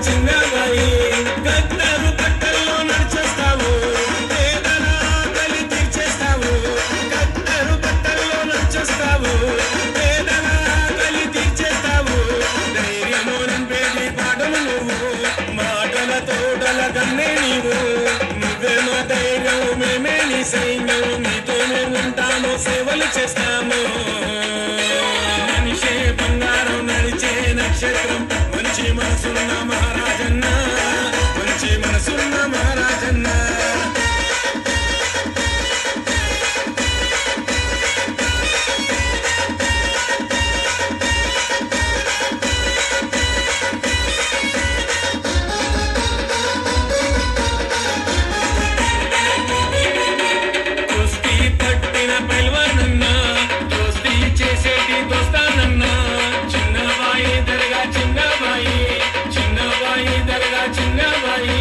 చిన్నబాయి కత్తరు కట్టల్లో నడిచేస్తావు పేదల ఆకలి తీర్చేస్తావు కత్తరు కట్టల్లో నడిచేస్తావు పేదల ఆకలి తీర్చేస్తావు ధైర్యము నింపేది పాటలు నువ్వు మాటల తోటల కన్నే నీవు నువ్వేమో ధైర్యం మేమే నీ సైన్యం నీతో మేము ఉంటాము సేవలు చేస్తాము మనిషే బంగారం నడిచే నక్షత్రం మంచి మనసున్న మహారాజన్న మంచి మనసున్న మహారాజన్న కుస్తీ పట్టిన పైల్వానన్నా దోస్తీ చేసేటి దోస్తానన్నా చిన్నబాయి దర్గా చిన్నబాయి చిన్నబాయి దర్గా చిన్నబాయి